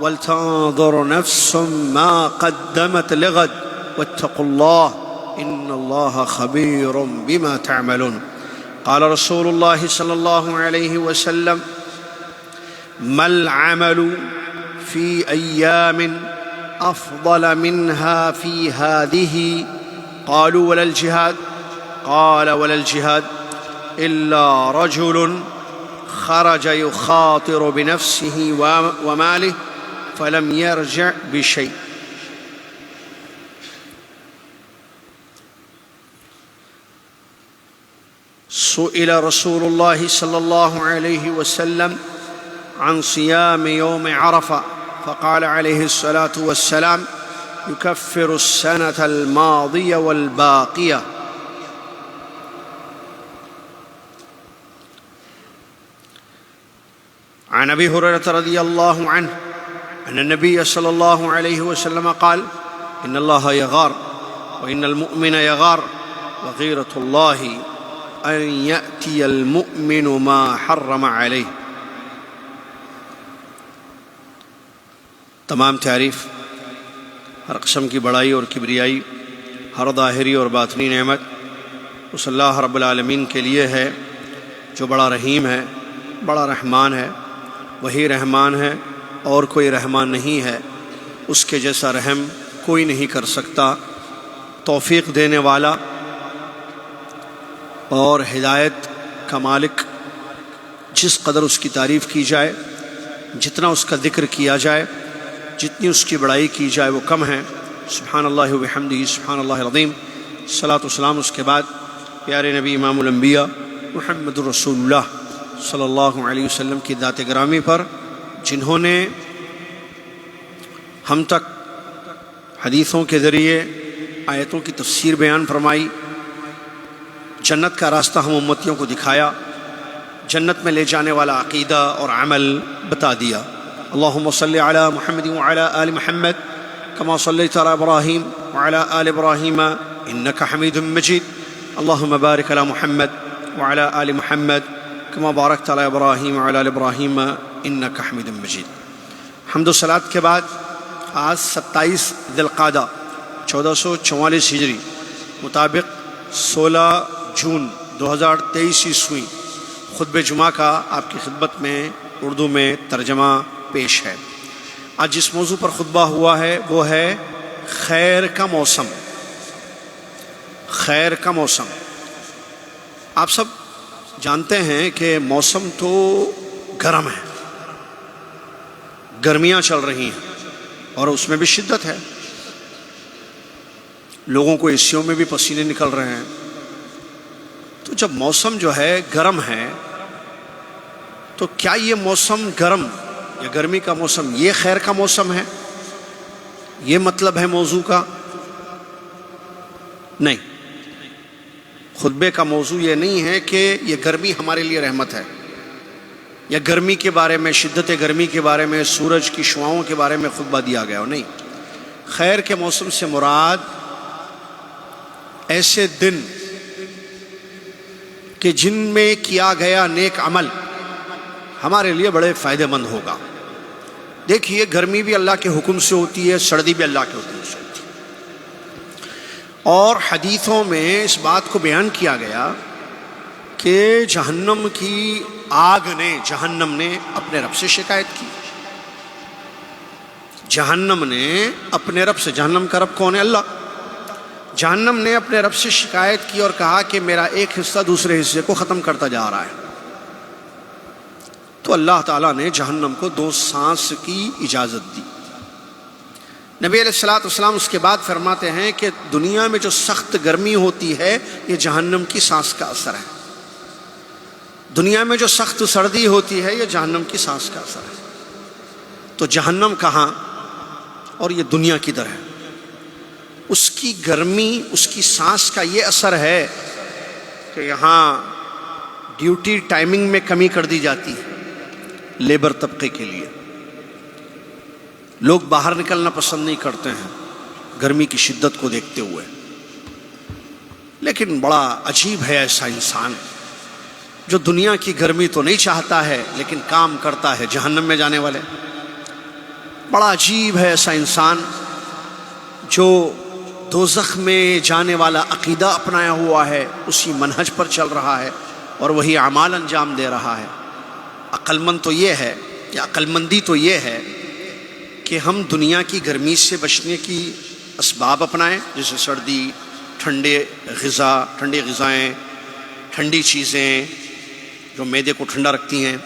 ولتنظر نفس ما قدمت لغد واتقوا الله إن الله خبير بما تعملون. قال رسول الله صلى الله عليه وسلم: ما العمل في أيام أفضل منها في هذه؟ قالوا: ولا الجهاد؟ قال: ولا الجهاد إلا رجل خرج يخاطر بنفسه وماله فلم يرجع بشيء. سئل رسول الله صلى الله عليه وسلم عن صيام يوم عرفة فقال عليه الصلاة والسلام: يكفر السنة الماضية والباقية. عن أبي هريرة رضي الله عنه أن النبي صلى الله عليه وسلم قال: إن الله يغار وإن المؤمن يغار وغيرة الله أن يأتي المؤمن ما حرم عليه. تمام تعریف، ہر قسم کی بڑائی اور کبریائی، ہر ظاہری اور باطنی نعمت اس اللہ رب العالمین کے لیے ہے جو بڑا رحیم ہے، بڑا رحمان ہے. وہی رحمان ہے اور کوئی رحمان نہیں ہے، اس کے جیسا رحم کوئی نہیں کر سکتا. توفیق دینے والا اور ہدایت کا مالک، جس قدر اس کی تعریف کی جائے، جتنا اس کا ذکر کیا جائے، جتنی اس کی بڑائی کی جائے وہ کم ہے. سبحان اللہ و بحمدہ سبحان اللہ العظیم. صلاۃ و سلام اس کے بعد پیارے نبی امام الانبیاء محمد رسول اللہ صلی اللہ علیہ وسلم کی ذات گرامی پر، جنہوں نے ہم تک حدیثوں کے ذریعے آیتوں کی تفسیر بیان فرمائی، جنت کا راستہ ہم امتیوں کو دکھایا، جنت میں لے جانے والا عقیدہ اور عمل بتا دیا. اللہم صلی علی محمد وعلی آل محمد کما صلیت علی ابراہیم وعلی آل ابراہیم انک حمید مجید. اللہم بارک علی محمد وعلی آل محمد کما بارکت علی ابراہیم وعلی آل ابراہیم انک حمید مجید. حمد و صلوات کے بعد آج 27 ذی القعدہ 1444 ہجری مطابق 16 جون 2023 عیسوی خطبہ جمعہ کا آپ کی خدمت میں اردو میں ترجمہ پیش ہے. آج جس موضوع پر خطبہ ہوا ہے وہ ہے خیر کا موسم. خیر کا موسم. آپ سب جانتے ہیں کہ موسم تو گرم ہے، گرمیاں چل رہی ہیں اور اس میں بھی شدت ہے. لوگوں کو ایسیوں میں بھی پسینے نکل رہے ہیں. تو جب موسم جو ہے گرم ہے تو کیا یہ موسم گرم یا گرمی کا موسم یہ خیر کا موسم ہے؟ یہ مطلب ہے موضوع کا؟ نہیں. خطبے کا موضوع یہ نہیں ہے کہ یہ گرمی ہمارے لیے رحمت ہے، یا گرمی کے بارے میں، شدت گرمی کے بارے میں، سورج کی شعاؤں کے بارے میں خطبہ دیا گیا ہو. نہیں. خیر کے موسم سے مراد ایسے دن کہ جن میں کیا گیا نیک عمل ہمارے لیے بڑے فائدہ مند ہوگا. دیکھیے، گرمی بھی اللہ کے حکم سے ہوتی ہے، سردی بھی اللہ کے حکم سے ہوتی ہے. اور حدیثوں میں اس بات کو بیان کیا گیا کہ جہنم کی آگ نے، جہنم نے اپنے رب سے شکایت کی. جہنم نے اپنے رب سے، جہنم کا رب کون ہے؟ اللہ. جہنم نے اپنے رب سے شکایت کی اور کہا کہ میرا ایک حصہ دوسرے حصے کو ختم کرتا جا رہا ہے. تو اللہ تعالیٰ نے جہنم کو 2 سانس کی اجازت دی. نبی علیہ السلام اس کے بعد فرماتے ہیں کہ دنیا میں جو سخت گرمی ہوتی ہے یہ جہنم کی سانس کا اثر ہے. دنیا میں جو سخت سردی ہوتی ہے یہ جہنم کی سانس کا اثر ہے. تو جہنم کہاں اور یہ دنیا کدھر ہے؟ اس کی گرمی، اس کی سانس کا یہ اثر ہے کہ یہاں ڈیوٹی ٹائمنگ میں کمی کر دی جاتی ہے لیبر طبقے کے لیے. لوگ باہر نکلنا پسند نہیں کرتے ہیں گرمی کی شدت کو دیکھتے ہوئے. لیکن بڑا عجیب ہے ایسا انسان جو دنیا کی گرمی تو نہیں چاہتا ہے لیکن کام کرتا ہے. جہنم میں جانے والے بڑا عجیب ہے ایسا انسان جو دوزخ میں جانے والا عقیدہ اپنایا ہوا ہے، اسی منہج پر چل رہا ہے اور وہی اعمال انجام دے رہا ہے۔ عقل مند تو یہ ہے، یا عقل مندی تو یہ ہے کہ ہم دنیا کی گرمی سے بچنے کی اسباب اپنائیں، جیسے سردی، ٹھنڈی غذائیں، ٹھنڈی چیزیں جو معدے کو ٹھنڈا رکھتی ہیں۔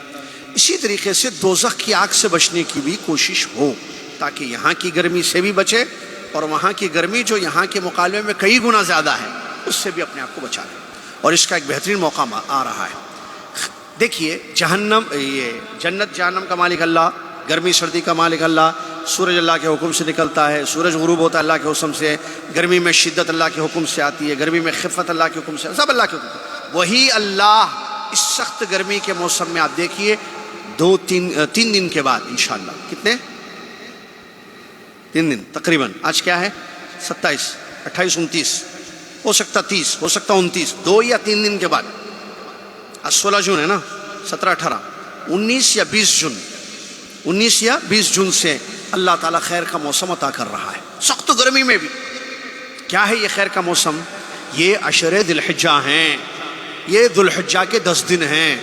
اسی طریقے سے دوزخ کی آگ سے بچنے کی بھی کوشش ہو، تاکہ یہاں کی گرمی سے بھی بچے اور وہاں کی گرمی جو یہاں کے مقابلے میں کئی گنا زیادہ ہے اس سے بھی اپنے آپ کو بچا لیں۔ اور اس کا ایک بہترین موقع آ رہا ہے۔ دیکھیے جنت جہنم کا مالک اللہ، گرمی سردی کا مالک اللہ، سورج اللہ کے حکم سے نکلتا ہے، سورج غروب ہوتا ہے اللہ کے حکم سے، گرمی میں شدت اللہ کے حکم سے آتی ہے، گرمی میں خفت اللہ کے حکم سے، سب اللہ کے حکم سے۔ وہی اللہ اس سخت گرمی کے موسم میں آپ دیکھیے تین دن کے بعد انشاءاللہ، کتنے 3 دن تقریباً، آج کیا ہے 27، 28، 29، ہو سکتا 30، ہو سکتا 29، 2 یا 3 دن کے بعد، آج 16 جون ہے نا، 17، 18، 19 یا 20 جون، 19 یا 20 جون سے اللہ تعالیٰ خیر کا موسم عطا کر رہا ہے، سخت گرمی میں بھی۔ کیا ہے یہ خیر کا موسم؟ یہ عشر ذی الحجہ ہیں، یہ ذو الحجہ کے 10 دن ہیں،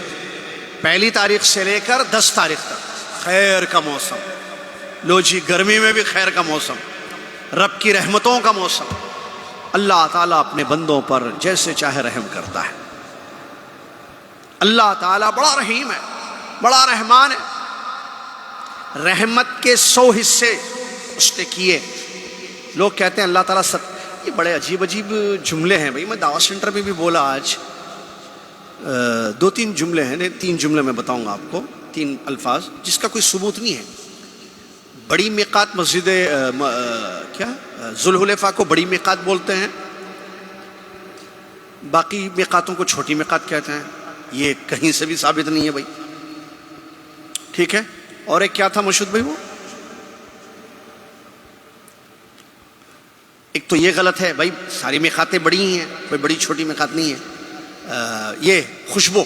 1 تاریخ سے لے کر 10 تاریخ تک خیر کا موسم۔ لو جی، گرمی میں بھی خیر کا موسم، رب کی رحمتوں کا موسم۔ اللہ تعالیٰ اپنے بندوں پر جیسے چاہے رحم کرتا ہے۔ اللہ تعالیٰ بڑا رحیم ہے، بڑا رحمان ہے۔ رحمت کے 100 حصے اس نے کیے۔ لوگ کہتے ہیں اللہ تعالیٰ یہ بڑے عجیب جملے ہیں بھائی، میں دعوت سینٹر میں بھی بولا آج، 2-3 جملے ہیں، 3 جملے میں بتاؤں گا آپ کو، 3 الفاظ جس کا کوئی ثبوت نہیں ہے۔ بڑی میقات مسجد ذوالحلیفہ کو بڑی میقات بولتے ہیں، باقی میقاتوں کو چھوٹی میقات کہتے ہیں، یہ کہیں سے بھی ثابت نہیں ہے بھائی، ٹھیک ہے۔ اور ایک کیا تھا مشہود بھائی، وہ ایک تو یہ غلط ہے بھائی، ساری میقاتیں بڑی ہی ہیں، کوئی بڑی چھوٹی میقات نہیں ہے۔ یہ خوشبو،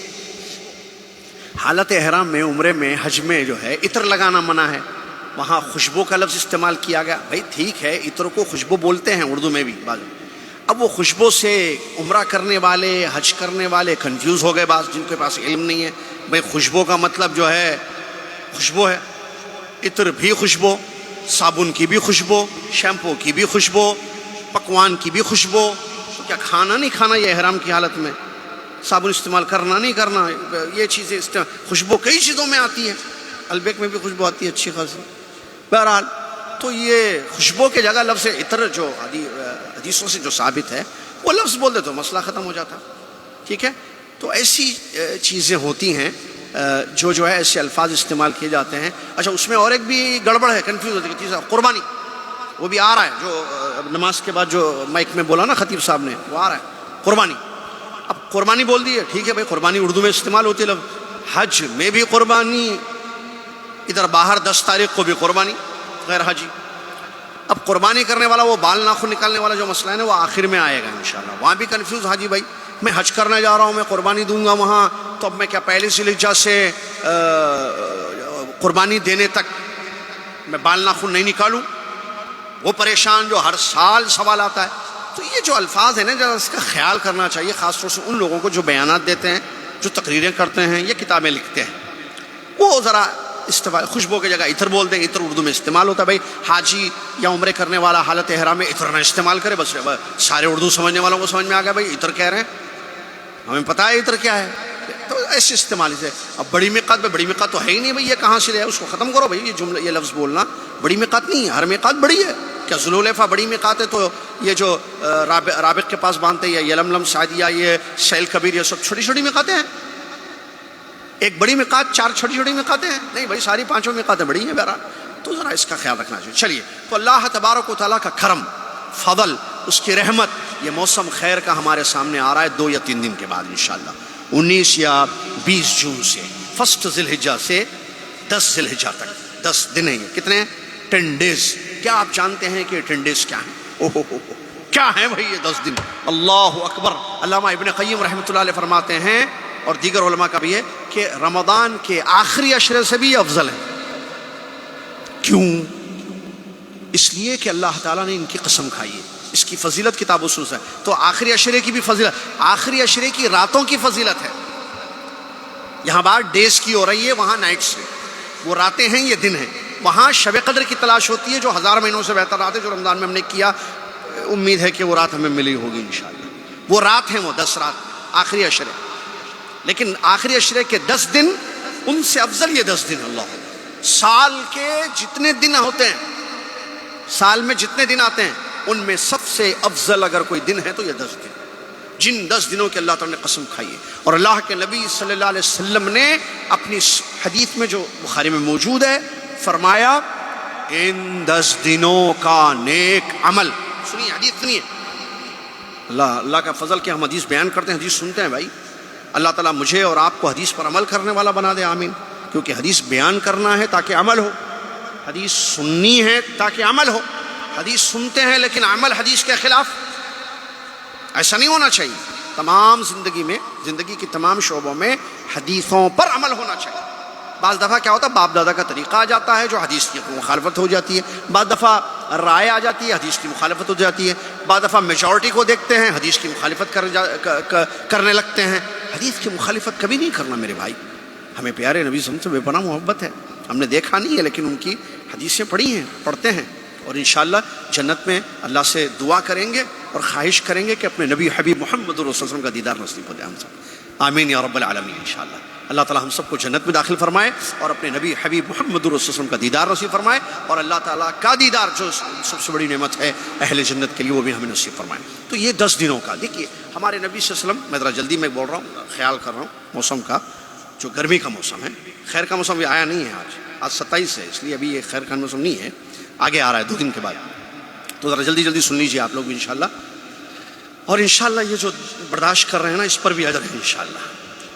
حالت احرام میں، عمرے میں، حج میں جو ہے عطر لگانا منع ہے، وہاں خوشبو کا لفظ استعمال کیا گیا۔ بھائی ٹھیک ہے، عطر کو خوشبو بولتے ہیں اردو میں بھی بعض۔ اب وہ خوشبو سے عمرہ کرنے والے، حج کرنے والے کنفیوز ہو گئے، بعض جن کے پاس علم نہیں ہے۔ بھائی خوشبو کا مطلب جو ہے خوشبو ہے، عطر بھی خوشبو، صابن کی بھی خوشبو، شیمپو کی بھی خوشبو، پکوان کی بھی خوشبو۔ تو کیا کھانا نہیں کھانا یہ احرام کی حالت میں؟ صابن استعمال کرنا نہیں کرنا، یہ چیزیں خوشبو کئی چیزوں میں آتی ہے، البیک میں بھی خوشبو آتی ہے اچھی خاصی۔ بہرحال تو یہ خوشبو کے جگہ لفظ عطر جو حدیثوں سے جو ثابت ہے وہ لفظ بول دے تو مسئلہ ختم ہو جاتا، ٹھیک ہے۔ تو ایسی چیزیں ہوتی ہیں جو ہے ایسے الفاظ استعمال کیے جاتے ہیں۔ اچھا، اس میں اور ایک بھی گڑبڑ ہے، کنفیوز ہوتی ہے چیز، قربانی، وہ بھی آ رہا ہے، جو نماز کے بعد جو مائک میں بولا نا خطیب صاحب نے، وہ آ رہا ہے قربانی۔ اب قربانی بول دی ہے، ٹھیک ہے بھائی، قربانی اردو میں استعمال ہوتی ہے لفظ، حج میں بھی قربانی، ادھر باہر 10 تاریخ کو بھی قربانی غیر حجی۔ اب قربانی کرنے والا، وہ بال ناخن نکالنے والا جو مسئلہ ہے نا، وہ آخر میں آئے گا انشاءاللہ۔ وہاں بھی کنفیوز، حاجی بھائی میں حج کرنے جا رہا ہوں، میں قربانی دوں گا وہاں، تو اب میں کیا پہلی ذی الحجہ سے قربانی دینے تک میں بال ناخن نہیں نکالوں؟ وہ پریشان جو ہر سال سوال آتا ہے۔ تو یہ جو الفاظ ہیں نا، ذرا اس کا خیال کرنا چاہیے، خاص طور سے ان لوگوں کو جو بیانات دیتے ہیں، جو تقریریں کرتے ہیں یا کتابیں لکھتے ہیں، وہ ذرا خوشبو کی جگہ عطر بول دیں۔ عطر اردو میں استعمال ہوتا ہے بھائی، حاجی یا عمرے کرنے والا حالت احرام میں عطر نہ استعمال کرے، بس سارے اردو سمجھنے والوں کو سمجھ میں آ گیا بھائی عطر کہہ رہے ہیں، ہمیں پتہ ہے عطر کیا ہے، تو ایسے استعمال سے۔ اب بڑی میقات پہ، بڑی میقات تو ہے ہی نہیں بھائی، یہ کہاں سے لے آئے؟ اس کو ختم کرو بھائی، یہ جملہ، یہ لفظ بولنا بڑی میقات نہیں ہے، ہر میقات بڑی ہے۔ کیا ذوالحلیفہ بڑی میقات ہے؟ تو یہ جو رابق کے پاس باندھتے ہیں، یا یلملم، سعدیہ، یہ سیل کبیر، یہ سب چھوٹی چھوٹی میقاتیں ہیں۔ ایک بڑی میقات، 4 چھوٹی چھوٹی میقاتیں ہیں؟ نہیں بھائی، ساری 5 میقاتیں بڑی ہیں۔ بہرحال تو ذرا اس کا خیال رکھنا چاہیے۔ چلیے، تو اللہ تبارک و تعالیٰ کا کرم، فضل، اس کی رحمت، یہ موسم خیر کا ہمارے سامنے آ رہا ہے 2 یا 3 دن کے بعد انشاءاللہ، 19 یا 20 جون سے، 1 ذی الحجہ سے 10 ذی الحجہ تک 10 دن ہیں۔ یہ کتنے ہیں؟ 10 ڈیز۔ کیا آپ جانتے ہیں کہ 10 ڈیز کیا ہیں؟ کیا ہیں بھائی یہ 10 دن؟ اللہ اکبر۔ علامہ ابن قیم رحمۃ اللہ علیہ فرماتے ہیں، اور دیگر علماء کا بھی ہے، کہ رمضان کے آخری عشرے سے بھی افضل ہے۔ کیوں؟ اس لیے کہ اللہ تعالیٰ نے ان کی قسم کھائی ہے. اس کی فضیلت کتاب و سنت ہے. تو آخری عشرے کی بھی فضیلت، آخری عشرے کی راتوں کی فضیلت ہے. یہاں بات ڈیز کی ہو رہی ہے، وہاں نائٹس سے. وہ راتیں ہیں، یہ دن ہیں. وہاں شب قدر کی تلاش ہوتی ہے جو 1000 مہینوں سے بہتر رات ہے، جو رمضان میں ہم نے کیا. امید ہے کہ وہ رات ہمیں ملی ہوگی انشاءاللہ. وہ رات ہیں، وہ 10 رات آخری عشرے. لیکن آخری عشرے کے 10 دن، ان سے افضل یہ 10 دن. اللہ سال کے جتنے دن ہوتے ہیں، سال میں جتنے دن آتے ہیں، ان میں سب سے افضل اگر کوئی دن ہے تو یہ 10 دن، جن 10 دنوں کے اللہ تعالیٰ نے قسم کھائی ہے. اور اللہ کے نبی صلی اللہ علیہ وسلم نے اپنی حدیث میں جو بخاری میں موجود ہے فرمایا ان 10 دنوں کا نیک عمل. سنیے حدیث سنیے. اللہ کا فضل کہ ہم حدیث بیان کرتے ہیں، حدیث سنتے ہیں بھائی. اللہ تعالیٰ مجھے اور آپ کو حدیث پر عمل کرنے والا بنا دے، آمین. کیونکہ حدیث بیان کرنا ہے تاکہ عمل ہو، حدیث سننی ہے تاکہ عمل ہو. حدیث سنتے ہیں لیکن عمل حدیث کے خلاف، ایسا نہیں ہونا چاہیے. تمام زندگی میں، زندگی کی تمام شعبوں میں حدیثوں پر عمل ہونا چاہیے. بعض دفعہ کیا ہوتا ہے، باپ دادا کا طریقہ آ جاتا ہے جو حدیث کی مخالفت ہو جاتی ہے. بعض دفعہ رائے آ جاتی ہے، حدیث کی مخالفت ہو جاتی ہے. بعض دفعہ میجورٹی کو دیکھتے ہیں، حدیث کی مخالفت کرنے لگتے ہیں. حدیث کی مخالفت کبھی نہیں کرنا میرے بھائی. ہمیں پیارے نبی صلی اللہ علیہ وسلم سے بے پناہ محبت ہے. ہم نے دیکھا نہیں ہے لیکن ان کی حدیثیں پڑھی ہیں، پڑھتے ہیں. اور انشاءاللہ جنت میں اللہ سے دعا کریں گے اور خواہش کریں گے کہ اپنے نبی حبیب محمد رسول اللہ علیہ وسلم کا دیدار نصیب ہو جائے ہم سب. آمین یا رب العالمین. انشاءاللہ اللہ تعالیٰ ہم سب کو جنت میں داخل فرمائے اور اپنے نبی حبیب محمد رسول اللہ علیہ وسلم کا دیدار نصیب فرمائے. اور اللہ تعالیٰ کا دیدار جو سب سے بڑی نعمت ہے اہل جنت کے لیے، وہ بھی ہمیں نصیب فرمائے. تو یہ 10 دنوں کا دیکھیے ہمارے نبی صلی اللہ علیہ وسلم. میں ذرا جلدی میں بول رہا ہوں، خیال کر رہا ہوں موسم کا، جو گرمی کا موسم ہے. خیر کا موسم بھی آیا نہیں ہے، آج 27 ہے، اس لیے ابھی یہ خیر کا موسم نہیں ہے، آگے آ رہا ہے 2 دن کے بعد. تو ذرا جلدی جلدی سن لیجیے آپ لوگ بھی انشاءاللہ. اور انشاءاللہ یہ جو برداشت کر رہے ہیں نا، اس پر بھی اجر ہے انشاءاللہ،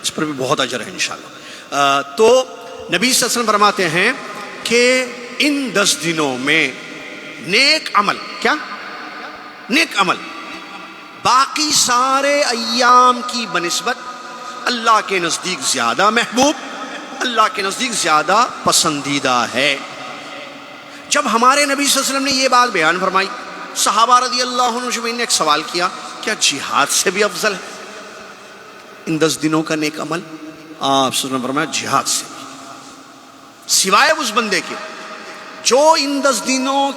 اس پر بھی بہت اجر ہے انشاءاللہ. تو نبی صلی اللہ علیہ وسلم فرماتے ہیں کہ ان 10 دنوں میں نیک عمل، کیا نیک عمل باقی سارے ایام کی بنسبت اللہ کے نزدیک زیادہ محبوب، اللہ کے نزدیک زیادہ پسندیدہ ہے. جب ہمارے نبی صلی اللہ علیہ وسلم نے یہ بات بیان فرمائی، صحابہ رضی اللہ عنہ اجمعین نے ایک سوال کیا، کیا جہاد سے بھی افضل ہے ان 10 دنوں کا نیک عمل؟ آپ صلی اللہ علیہ وسلم نے فرمایا جہاد سے بھی، سوائے اس بندے کے جو ان 10 دنوں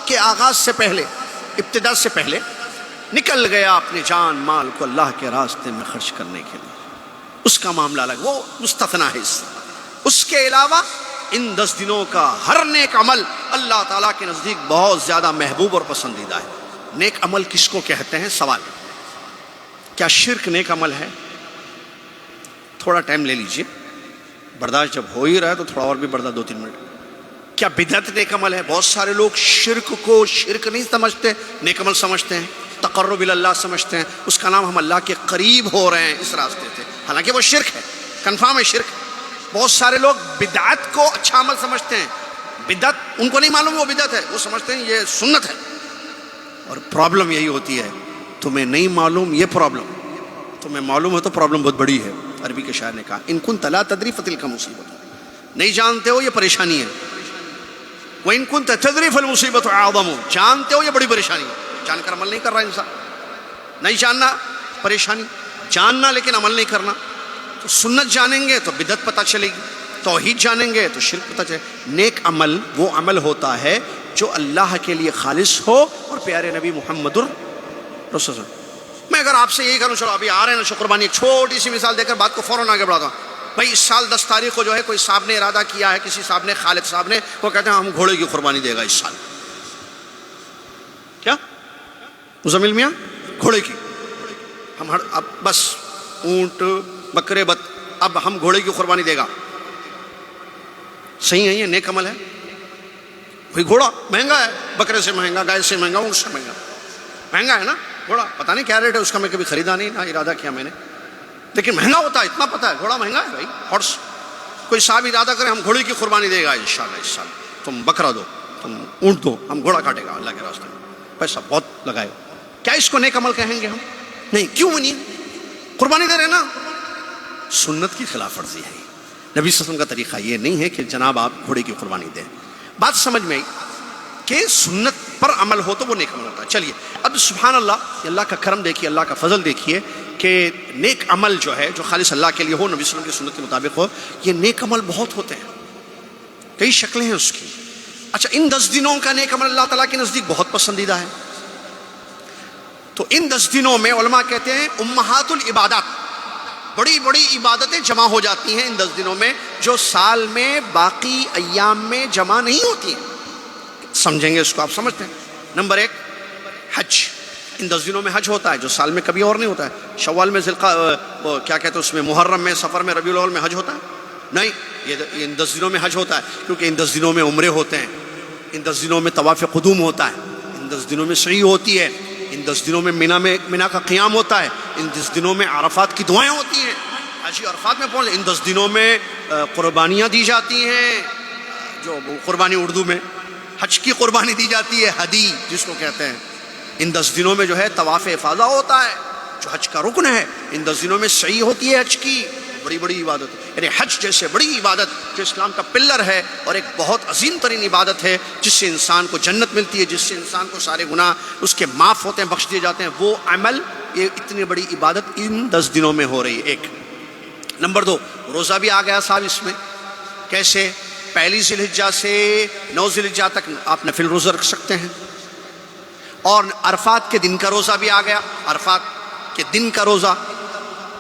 کے آغاز سے پہلے، ابتدا سے پہلے نکل گیا اپنے جان مال کو اللہ کے راستے میں خرچ کرنے کے لیے. اس کا معاملہ الگ، وہ مستثنا ہے. اس کے علاوہ ان 10 دنوں کا ہر نیک عمل اللہ تعالیٰ کے نزدیک بہت زیادہ محبوب اور پسندیدہ ہے. نیک عمل کس کو کہتے ہیں؟ سوال. کیا شرک نیک عمل ہے؟ تھوڑا ٹائم لے لیجئے، برداشت جب ہو ہی رہا ہے تو تھوڑا اور بھی برداشت 2-3 منٹ. کیا بدعت نیک عمل ہے؟ بہت سارے لوگ شرک کو شرک نہیں سمجھتے، نیک عمل سمجھتے ہیں، تقرب اللہ سمجھتے ہیں. اس کا نام ہم اللہ کے قریب ہو رہے ہیں اس راستے سے، حالانکہ وہ شرک ہے، کنفرم ہے شرک. بہت سارے لوگ بدعت کو اچھا عمل سمجھتے ہیں. بدعت ان کو نہیں معلوم وہ بدعت ہے، وہ سمجھتے ہیں یہ سنت ہے. اور پرابلم یہی ہوتی ہے، تمہیں نہیں معلوم یہ پرابلم، تمہیں معلوم ہے تو پرابلم بہت بڑی ہے. عربی کے شاعر نے کہا ان كنت لا تدری فتلك مصیبت، نہیں جانتے ہو یہ پریشانی ہے. وَإِن كُنْتَ تَدْرِي فَالْمُصِيبَةُ أَعْظَمُ، جانتے ہو یہ بڑی پریشانی ہے. جان کر عمل نہیں کر رہا انسان. نہیں جاننا پریشانی، جاننا لیکن عمل نہیں کرنا. تو سنت جانیں گے تو بدعت پتہ چلے گی، توحید جانیں گے تو شرک پتہ چلے. نیک عمل وہ عمل ہوتا ہے جو اللہ کے لیے خالص ہو اور پیارے نبی محمد رسول اللہ. میں اگر آپ سے یہی کروں، چلو ابھی آ رہے ہیں نا قربانی، ایک چھوٹی سی مثال دے کر بات کو فوراً آگے بڑھاتا ہوں. بھائی اس سال 10 تاریخ کو جو ہے کوئی صاحب نے ارادہ کیا ہے، کسی صاحب نے، خالد صاحب نے، وہ کہتے ہیں ہم گھوڑے کی قربانی دے گا اس سال. کیا مزمل میاں؟ گھوڑے کی، ہم اب بس اونٹ بکرے اب ہم گھوڑے کی قربانی دے گا. صحیح ہے؟ یہ نیک عمل ہے؟ بھائی گھوڑا مہنگا ہے، بکرے سے مہنگا، گائے سے مہنگا، اونٹ سے مہنگا، مہنگا ہے نا گھوڑا. پتہ نہیں کیا ریٹ ہے اس کا، میں کبھی خریدا نہیں، نہ ارادہ کیا میں نے، لیکن مہنگا ہوتا ہے، اتنا پتہ ہے گھوڑا مہنگا ہے بھائی. ہارس. کوئی صاحب ارادہ کرے ہم گھوڑے کی قربانی دے گا انشاءاللہ اس سال، تم بکرا دو، تم اونٹ دو، ہم گھوڑا کاٹے گا اللہ کے راستے میں، پیسہ بہت لگائے. کیا اس کو نیک عمل کہیں گے ہم؟ نہیں. کیوں نہیں؟ قربانی دے رہے نا. سنت کی خلاف ورزی ہے. نبی صلی اللہ علیہ وسلم کا طریقہ یہ نہیں ہے کہ جناب آپ گھوڑے کی قربانی دیں. بات سمجھ میں آئی؟ کہ سنت پر عمل ہو تو وہ نیک عمل ہوتا ہے. چلیے اب سبحان اللہ، اللہ کا کرم دیکھیے، اللہ کا فضل دیکھیے کہ نیک عمل جو ہے جو خالص اللہ کے لیے ہو، نبی صلی اللہ علیہ وسلم کی سنت کے مطابق ہو، یہ نیک عمل بہت ہوتے ہیں، کئی شکلیں ہیں اس کی. اچھا ان 10 دنوں کا نیک عمل اللہ تعالیٰ کے نزدیک بہت پسندیدہ ہے. تو ان 10 دنوں میں علماء کہتے ہیں امہات العبادات، بڑی بڑی عبادتیں جمع ہو جاتی ہیں ان 10 دنوں میں، جو سال میں باقی ایام میں جمع نہیں ہوتی ہیں. سمجھیں گے اس کو، آپ سمجھتے ہیں. نمبر 1 حج. ان 10 دنوں میں حج ہوتا ہے جو سال میں کبھی اور نہیں ہوتا ہے. شوال میں کیا کہتے ہیں اس میں، محرم میں، سفر میں، ربیع الاول میں حج ہوتا ہے نہیں. یہ ان 10 دنوں میں حج ہوتا ہے، کیونکہ ان 10 دنوں میں عمرے ہوتے ہیں، ان 10 دنوں میں طواف قدوم ہوتا ہے، ان 10 دنوں میں سعی ہوتی ہے، ان 10 دنوں میں مینا کا قیام ہوتا ہے، ان 10 دنوں میں عرفات کی دعائیں ہوتی ہیں. حاجی عرفات میں پہنچ، ان 10 دنوں میں قربانیاں دی جاتی ہیں، جو قربانی اردو میں حج کی قربانی دی جاتی ہے، ہدی جس کو کہتے ہیں. ان 10 دنوں میں جو ہے طواف افاضہ ہوتا ہے جو حج کا رکن ہے. ان 10 دنوں میں سعی ہوتی ہے حج کی، بڑی بڑی عبادت. یعنی حج جیسے بڑی عبادت جو اسلام کا پلر ہے اور ایک بہت عظیم ترین عبادت ہے، جس سے انسان کو جنت ملتی ہے، جس سے انسان کو سارے گناہ اس کے معاف ہوتے ہیں، بخش دیے جاتے ہیں، وہ عمل، یہ اتنی بڑی عبادت ان 10 دنوں میں ہو رہی ہے. ایک. نمبر 2 روزہ بھی آ گیا صاحب اس میں. کیسے؟ پہلی ذی الحجہ سے 9 ذی الحجہ تک آپ نفل روزہ رکھ سکتے ہیں، اور عرفات کے دن کا روزہ بھی آ گیا. عرفات کے دن کا روزہ،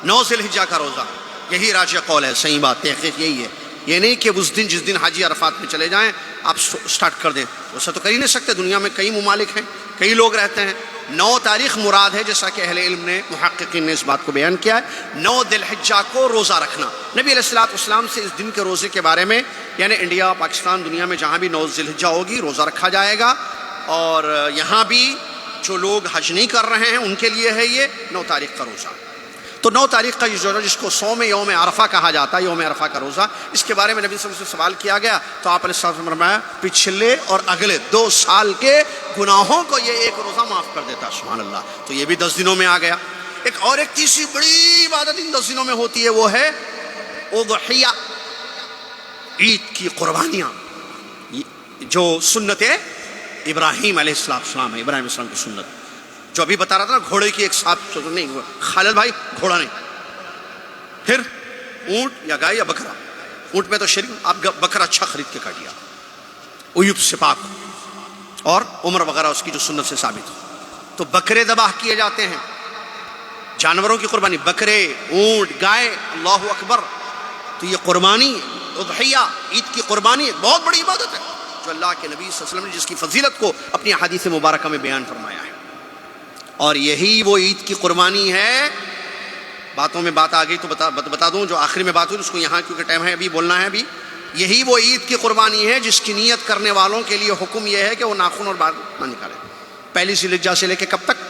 9 ذی الحجہ کا روزہ، یہی راجح قول ہے، صحیح بات، تحقیق یہی ہے. یہ نہیں کہ اس دن جس دن حاجی عرفات میں چلے جائیں آپ سٹارٹ کر دیں، ویسا تو کر ہی نہیں سکتے. دنیا میں کئی ممالک ہیں، کئی لوگ رہتے ہیں. 9 تاریخ مراد ہے، جیسا کہ اہل علم نے، محققین نے اس بات کو بیان کیا ہے. 9 ذی الحجہ کو روزہ رکھنا. نبی علیہ الصلوۃ والسلام سے اس دن کے روزے کے بارے میں، یعنی انڈیا، پاکستان، دنیا میں جہاں بھی 9 ذی الحجہ ہوگی روزہ رکھا جائے گا. اور یہاں بھی جو لوگ حج نہیں کر رہے ہیں ان کے لیے ہے یہ 9 تاریخ کا روزہ. تو 9 تاریخ کا یہ جو جس کو صوم یوم عرفہ کہا جاتا ہے، یوم عرفہ کا روزہ، اس کے بارے میں نبی صلی اللہ علیہ وسلم سے سوال کیا گیا تو آپ علیہ السلام نے فرمایا پچھلے اور اگلے 2 سال کے گناہوں کو یہ ایک روزہ معاف کر دیتا ہے. سبحان اللہ. تو یہ بھی 10 دنوں میں آ گیا. ایک تیسری بڑی عبادت ان 10 دنوں میں ہوتی ہے، وہ ہے اضحیہ، عید کی قربانیاں، جو سنت ابراہیم علیہ السلام ہے، ابراہیم علیہ السلام کی سنت جو ابھی بتا رہا تھا نا، گھوڑے کی ایک ساتھ نہیں، خالد بھائی گھوڑا نہیں، پھر اونٹ یا گائے یا بکرا. اونٹ میں تو شریک، آپ بکرا اچھا خرید کے کاٹیا، عیوب سے پاک اور عمر وغیرہ اس کی جو سنت سے ثابت ہو. تو بکرے ذبح کیے جاتے ہیں، جانوروں کی قربانی، بکرے، اونٹ، گائے. اللہ اکبر. تو یہ قربانی، اضحیہ، عید کی قربانی بہت بڑی عبادت ہے جو اللہ کے نبی صلی اللہ علیہ وسلم نے جس کی فضیلت کو اپنی احادیث مبارکہ میں بیان فرمایا ہے. اور یہی وہ عید کی قربانی ہے. باتوں میں بات آ گئی تو بتا دوں، جو آخری میں بات ہوئی اس کو یہاں کیونکہ ٹائم ہے ابھی بولنا ہے ابھی. یہی وہ عید کی قربانی ہے جس کی نیت کرنے والوں کے لیے حکم یہ ہے کہ وہ ناخن اور بال نہ نکالیں پہلی ذی الحجہ سے لے کے کب تک؟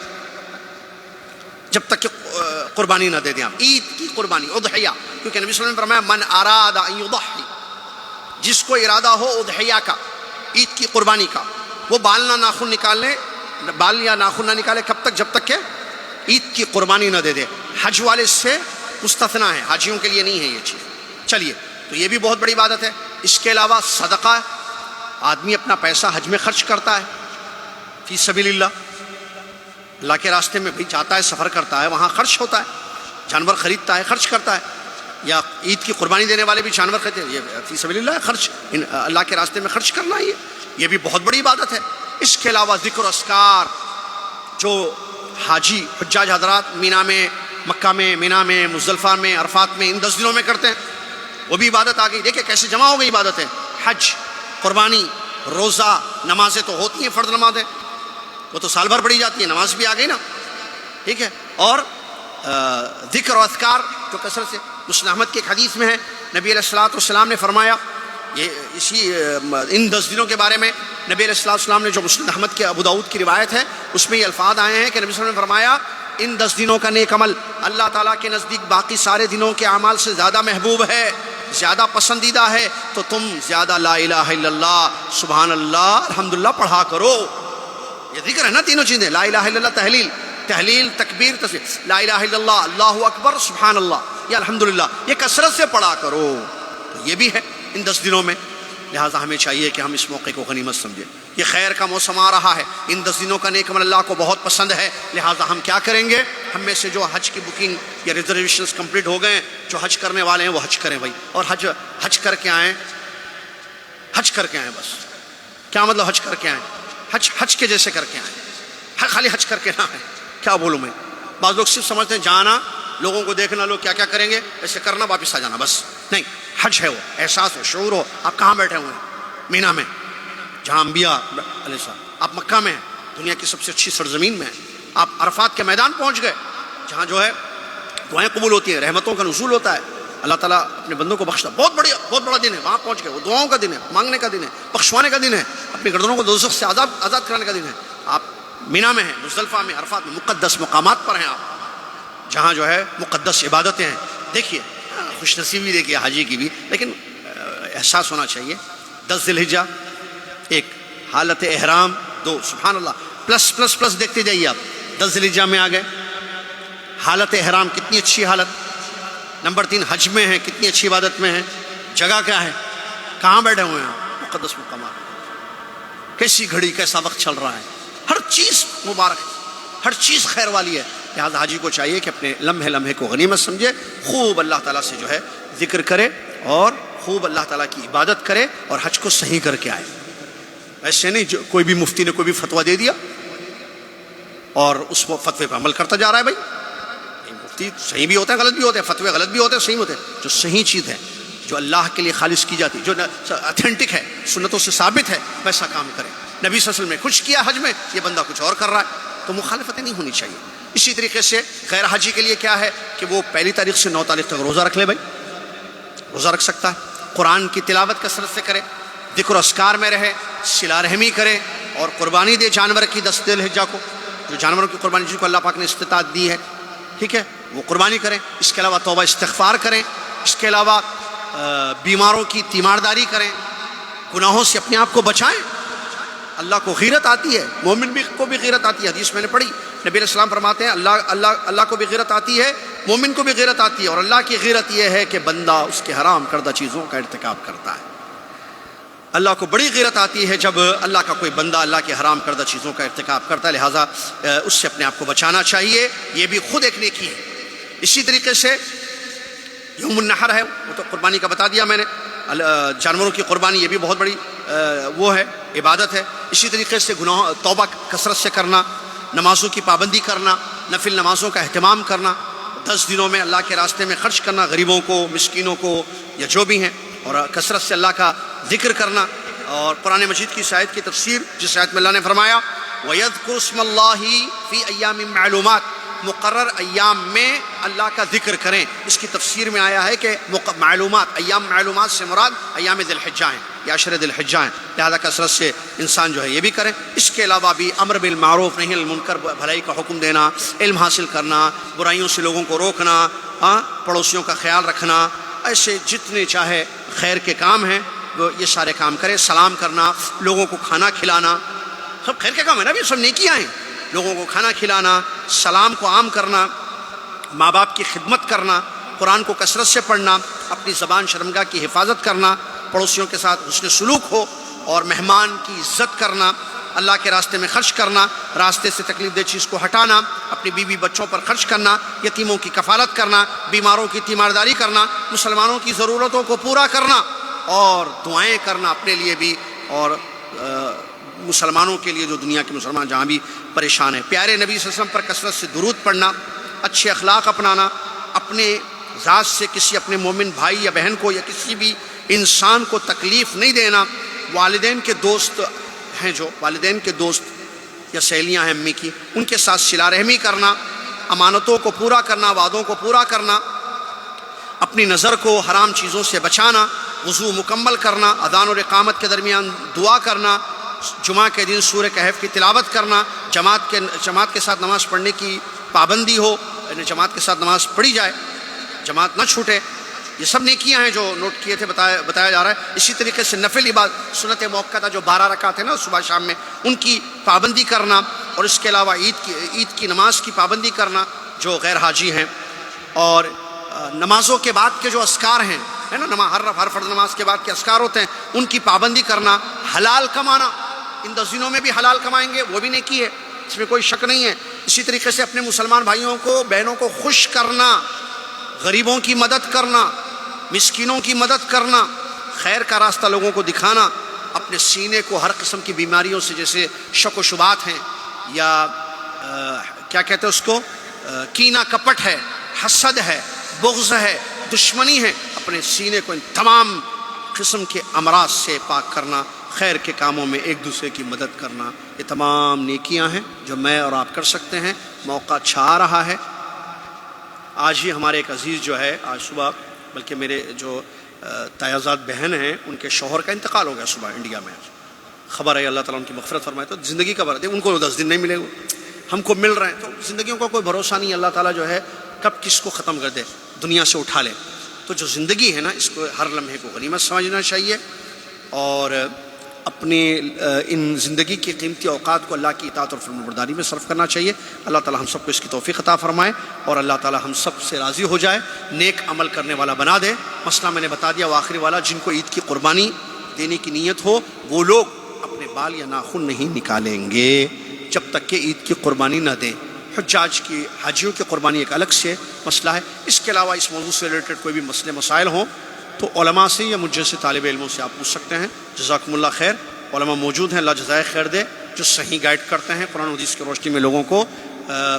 جب تک کہ قربانی نہ دے دیں آپ. عید کی قربانی، اضحیہ، کیونکہ نبی صلی اللہ علیہ وسلم نے فرمایا من اراد ان یضحی، جس کو ارادہ ہو اضحیہ کا، عید کی قربانی کا، وہ بال نہ ناخن نکال لیں، بال یا ناخن نہ نکالے. کب تک؟ جب تک کہ عید کی قربانی نہ دے دے. حج والے سے مستثنا ہے، حاجیوں کے لیے نہیں ہے یہ چیز. چلیے، تو یہ بھی بہت بڑی عبادت ہے. اس کے علاوہ صدقہ، آدمی اپنا پیسہ حج میں خرچ کرتا ہے فی سبیل اللہ، اللہ کے راستے میں بھی جاتا ہے، سفر کرتا ہے، وہاں خرچ ہوتا ہے، جانور خریدتا ہے، خرچ کرتا ہے. یا عید کی قربانی دینے والے بھی جانور خریدتے ہیں، یہ فی سبیل اللہ خرچ، اللہ کے راستے میں خرچ کرنا ہے. یہ بھی بہت بڑی عبادت ہے. اس کے علاوہ ذکر و اذکار جو حاجی حجاج حضرات مینا میں، مکہ میں، مینا میں، مزدلفہ میں، عرفات میں ان 10 دنوں میں کرتے ہیں، وہ بھی عبادت آ گئی. دیکھیں کیسے جمع ہو گئی عبادت ہے. حج، قربانی، روزہ، نمازیں تو ہوتی ہیں، فرض نمازیں وہ تو سال بھر پڑھی جاتی ہیں، نماز بھی آ گئی نا، ٹھیک ہے. اور ذکر و اذکار جو کثرت سے، مسلم احمد کی ایک حدیث میں ہے نبی علیہ الصلوۃ والسلام نے فرمایا، یہ اسی ان 10 دنوں کے بارے میں نبی علیہ الصلوۃ والسلام نے، جو مسلم احمد کے ابو داؤد کی روایت ہے، اس میں یہ الفاظ آئے ہیں کہ نبی صلی اللہ علیہ وسلم نے فرمایا ان 10 دنوں کا نیک عمل اللہ تعالیٰ کے نزدیک باقی سارے دنوں کے اعمال سے زیادہ محبوب ہے، زیادہ پسندیدہ ہے. تو تم زیادہ لا الہ الا اللہ، سبحان اللہ، الحمدللہ پڑھا کرو. یہ ذکر ہے نا، تینوں چیزیں، لا الہ الا اللہ، تحلیل، تکبیر، تسبیح، لا الہ الا اللہ، اللہ اکبر، سبحان اللہ، یا الحمدللہ، یہ کثرت سے پڑھا کرو. تو یہ بھی ہے ان 10 دنوں میں. لہٰذا ہمیں چاہیے کہ ہم اس موقع کو غنیمت سمجھیں. یہ خیر کا موسم آ رہا ہے، ان 10 دنوں کا نیک عمل اللہ کو بہت پسند ہے، لہٰذا ہم کیا کریں گے؟ ہم میں سے جو حج کی بکنگ یا ریزرویشنز کمپلیٹ ہو گئے ہیں، جو حج کرنے والے ہیں وہ حج کریں بھائی، اور حج کر کے آئیں. حج کر کے آئیں بس. کیا مطلب حج کر کے آئیں؟ حج کے جیسے کر کے آئیں، خالی حج کر کے نہ آئیں. کیا بولوں میں؟ بعض لوگ صرف سمجھتے ہیں جانا، لوگوں کو دیکھنا، لوگ کیا کیا کریں گے ایسے کرنا، واپس آ جانا، بس نہیں. حج ہے وہ احساس ہو، شعور ہو. آپ کہاں بیٹھے ہوئے ہیں؟ مینا میں، جہاں انبیاء علیہ السلام. آپ مکہ میں ہیں، دنیا کی سب سے اچھی سرزمین میں ہیں. آپ عرفات کے میدان پہنچ گئے، جہاں جو ہے دعائیں قبول ہوتی ہیں، رحمتوں کا نزول ہوتا ہے، اللہ تعالیٰ اپنے بندوں کو بخشتا. بہت بڑا دن ہے. وہاں پہنچ گئے، وہ دعاؤں کا دن ہے، مانگنے کا دن ہے، بخشوانے کا دن ہے، اپنی گردنوں کو دوزخ سے آزاد کرانے کا دن ہے. آپ مینا میں ہیں، مزدلفہ میں، عرفات میں، مقدس مقامات پر ہیں آپ، جہاں جو ہے مقدس عبادتیں ہیں. دیکھیے خوش نصیبی دیکھیے حاجی کی بھی، لیکن احساس ہونا چاہیے. 10 ذی الحجہ، ایک حالت احرام، 2 سبحان اللہ پلس پلس پلس دیکھتے جائیے آپ. 10 ذی الحجہ میں آ گئے، حالت احرام کتنی اچھی حالت. نمبر 3 حج میں ہیں، کتنی اچھی عبادت میں ہیں. جگہ کیا ہے؟ کہاں بیٹھے ہوئے ہیں؟ مقدس مقامات. کیسی گھڑی، کیسا وقت چل رہا ہے، ہر چیز مبارک ہے، ہر چیز خیر والی ہے. لہٰذا حاجی کو چاہیے کہ اپنے لمحے لمحے کو غنیمت سمجھے، خوب اللہ تعالیٰ سے جو ہے ذکر کرے اور خوب اللہ تعالیٰ کی عبادت کرے اور حج کو صحیح کر کے آئے. ایسے نہیں جو کوئی بھی مفتی نے کوئی بھی فتویٰ دے دیا اور اس فتوے پہ عمل کرتا جا رہا ہے. بھائی مفتی صحیح بھی ہوتے ہیں، غلط بھی ہوتے ہیں، فتوے غلط بھی ہوتے ہیں، صحیح ہوتے ہیں. جو صحیح چیز ہے، جو اللہ کے لیے خالص کی جاتی ہے، جو اتھینٹک ہے، سنتوں سے ثابت ہے، ویسا کام کرے. نبی صلی اللہ علیہ وسلم نے کچھ کیا حج میں، یہ بندہ کچھ اور کر رہا ہے، تو مخالفتیں نہیں ہونی چاہیے. اسی طریقے سے غیر حاجی کے لیے کیا ہے کہ وہ 1 تاریخ سے 9 تاریخ تک روزہ رکھ لے. بھائی روزہ رکھ سکتا ہے، قرآن کی تلاوت کثرت سے کرے، ذکر و اذکار میں رہے، صلہ رحمی کرے اور قربانی دے جانور کی 10 ذی الحجہ کو. جو جانوروں کی قربانی جن کو اللہ پاک نے استطاعت دی ہے، ٹھیک ہے، وہ قربانی کریں. اس کے علاوہ توبہ استغفار کریں. اس کے علاوہ بیماروں کی تیمارداری کریں، گناہوں سے اپنے آپ کو بچائیں. اللہ کو غیرت آتی ہے، مومن کو بھی غیرت آتی ہے. حدیث میں نے پڑھی، نبی علیہ السلام فرماتے ہیں اللہ کو بھی غیرت آتی ہے، مومن کو بھی غیرت آتی ہے. اور اللہ کی غیرت یہ ہے کہ بندہ اس کے حرام کردہ چیزوں کا ارتکاب کرتا ہے. اللہ کو بڑی غیرت آتی ہے جب اللہ کا کوئی بندہ اللہ کے حرام کردہ چیزوں کا ارتکاب کرتا ہے. لہٰذا اس سے اپنے آپ کو بچانا چاہیے. یہ بھی خود ایک نیکی ہے. اسی طریقے سے یوم النحر ہے، وہ تو قربانی کا بتا دیا میں نے. جانوروں کی قربانی یہ بھی بہت بڑی وہ ہے، عبادت ہے. اسی طریقے سے توبہ کثرت سے کرنا، نمازوں کی پابندی کرنا، نفل نمازوں کا اہتمام کرنا، 10 دنوں میں اللہ کے راستے میں خرچ کرنا، غریبوں کو، مسکینوں کو، یا جو بھی ہیں، اور کثرت سے اللہ کا ذکر کرنا. اور قرآن مجید کی آیت کی تفسیر، جس آیت میں اللہ نے فرمایا وَيَذْكُرُ اسْمَ اللَّهِ فِي أَيَّامٍ مَعْلُومَاتٍ، مقرر ایام میں اللہ کا ذکر کریں. اس کی تفسیر میں آیا ہے کہ معلومات، ایام معلومات سے مراد ایام ذی الحجہ ہیں یا عشر ذی الحجہ ہیں. لہذا کثرت سے انسان جو ہے یہ بھی کریں. اس کے علاوہ بھی امر بالمعروف نہی عن المنکر، بھلائی کا حکم دینا، علم حاصل کرنا، برائیوں سے لوگوں کو روکنا، پڑوسیوں کا خیال رکھنا، ایسے جتنے چاہے خیر کے کام ہیں وہ یہ سارے کام کریں. سلام کرنا، لوگوں کو کھانا کھلانا، سب خیر کے کام ہے نا، بھی سب نیکیاں ہیں. لوگوں کو کھانا کھلانا، سلام کو عام کرنا، ماں باپ کی خدمت کرنا، قرآن کو کثرت سے پڑھنا، اپنی زبان شرمگاہ کی حفاظت کرنا، پڑوسیوں کے ساتھ حسن سلوک ہو، اور مہمان کی عزت کرنا، اللہ کے راستے میں خرچ کرنا، راستے سے تکلیف دہ چیز کو ہٹانا، اپنی بیوی بچوں پر خرچ کرنا، یتیموں کی کفالت کرنا، بیماروں کی تیمارداری کرنا، مسلمانوں کی ضرورتوں کو پورا کرنا، اور دعائیں کرنا اپنے لیے بھی اور مسلمانوں کے لیے جو دنیا کے مسلمان جہاں بھی پریشان ہیں. پیارے نبی صلی اللہ علیہ وسلم پر کثرت سے درود پڑھنا، اچھے اخلاق اپنانا، اپنے ذات سے کسی اپنے مومن بھائی یا بہن کو یا کسی بھی انسان کو تکلیف نہیں دینا. والدین کے دوست ہیں، جو والدین کے دوست یا سہیلیاں ہیں امی کی، ان کے ساتھ صلہ رحمی کرنا، امانتوں کو پورا کرنا، وعدوں کو پورا کرنا، اپنی نظر کو حرام چیزوں سے بچانا، وضو مکمل کرنا، اذان اور اقامت کے درمیان دعا کرنا، جمعہ کے دن سورہ کہف کی تلاوت کرنا، جماعت کے ساتھ نماز پڑھنے کی پابندی ہو، یعنی جماعت کے ساتھ نماز پڑھی جائے، جماعت نہ چھوٹے. یہ سب نیکیاں ہیں جو نوٹ کیے تھے، بتایا جا رہا ہے. اسی طریقے سے نفل عبادت، سنت موقعہ جو 12 رکعت ہے نا صبح شام میں، ان کی پابندی کرنا، اور اس کے علاوہ عید کی نماز کی پابندی کرنا جو غیر حاجی ہیں. اور نمازوں کے بعد کے جو اذکار ہیں، ہے نا، ہر فرض نماز کے بعد کے اذکار ہوتے ہیں، ان کی پابندی کرنا، حلال کمانا، ان 10 دنوں میں بھی حلال کمائیں گے وہ بھی نیکی ہے، اس میں کوئی شک نہیں ہے۔ اسی طریقے سے اپنے مسلمان بھائیوں کو، بہنوں کو خوش کرنا، غریبوں کی مدد کرنا، مسکینوں کی مدد کرنا، خیر کا راستہ لوگوں کو دکھانا، اپنے سینے کو ہر قسم کی بیماریوں سے، جیسے شک و شبہات ہیں، یا کیا کہتے ہیں اس کو، کینہ کپٹ ہے، حسد ہے، بغض ہے، دشمنی ہے، اپنے سینے کو ان تمام قسم کے امراض سے پاک کرنا، خیر کے کاموں میں ایک دوسرے کی مدد کرنا، یہ تمام نیکیاں ہیں جو میں اور آپ کر سکتے ہیں۔ موقع چھا رہا ہے۔ آج ہی ہمارے ایک عزیز جو ہے، آج صبح، بلکہ میرے جو تایازاد بہن ہیں، ان کے شوہر کا انتقال ہو گیا صبح انڈیا میں، خبر ہے، اللہ تعالیٰ ان کی مغفرت فرمائے۔ تو زندگی کا برکت، ان کو 10 دن نہیں ملے، ہم کو مل رہے ہیں، تو زندگیوں کا کوئی بھروسہ نہیں، اللہ تعالیٰ جو ہے کب کس کو ختم کر دے، دنیا سے اٹھا لے۔ تو جو زندگی ہے نا، اس کو ہر لمحے کو غنیمت سمجھنا چاہیے، اور اپنے ان زندگی کی قیمتی اوقات کو اللہ کی اطاعت اور فرمانبرداری میں صرف کرنا چاہیے۔ اللہ تعالیٰ ہم سب کو اس کی توفیق عطا فرمائے، اور اللہ تعالیٰ ہم سب سے راضی ہو جائے، نیک عمل کرنے والا بنا دے۔ مسئلہ میں نے بتا دیا، وہ آخری والا، جن کو عید کی قربانی دینے کی نیت ہو، وہ لوگ اپنے بال یا ناخن نہیں نکالیں گے جب تک کہ عید کی قربانی نہ دیں۔ حجاج کی، حاجیوں کی قربانی ایک الگ سے مسئلہ ہے۔ اس کے علاوہ اس موضوع سے ریلیٹڈ کوئی بھی مسئلے مسائل ہوں تو علماء سے یا مجھ جیسے طالب علموں سے آپ پوچھ سکتے ہیں۔ جزاکم اللہ خیر۔ علماء موجود ہیں، اللہ جزائے خیر دے، جو صحیح گائیڈ کرتے ہیں، قرآن و حدیث کی روشنی میں لوگوں کو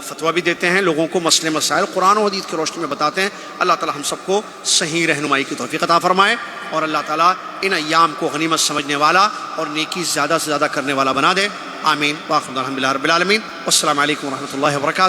فتویٰ بھی دیتے ہیں، لوگوں کو مسئلے مسائل قرآن و حدیث کی روشنی میں بتاتے ہیں۔ اللہ تعالیٰ ہم سب کو صحیح رہنمائی کی توفیق عطا فرمائے، اور اللہ تعالیٰ ان ایام کو غنیمت سمجھنے والا اور نیکی زیادہ سے زیادہ کرنے والا بنا دے۔ آمین۔ وآخر دعوانا الحمد للہ رب العالمین۔ والسلام علیکم ورحمۃ اللہ وبرکاتہ۔